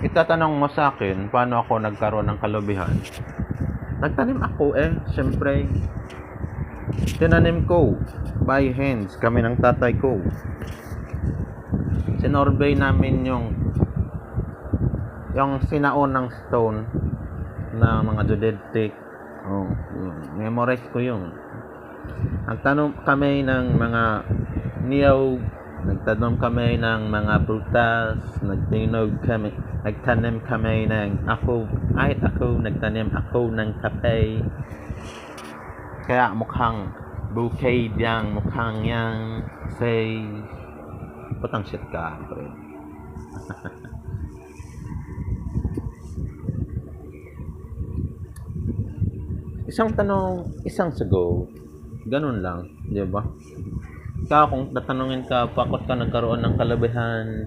itatanong mo sa akin, paano ako nagkaroon ng kalubihan? Nagtanim ako syempre. Tinanim ko by hands, kami ng tatay ko. Sinorbay namin yung sinaunang stone na mga dodectic. Memorize ko yun. Nagtanom kami ng mga niyog, nagtanom kami ng mga prutas, nagtanim kami ng nagtanim ako ng kape. Kaya mukhang bouquet mukhang yang say putang shit ka, pre. Isang sagot. Ganun lang, di ba? Kung tatanungin ka, bakit ka nagkaroon ng kalubihan?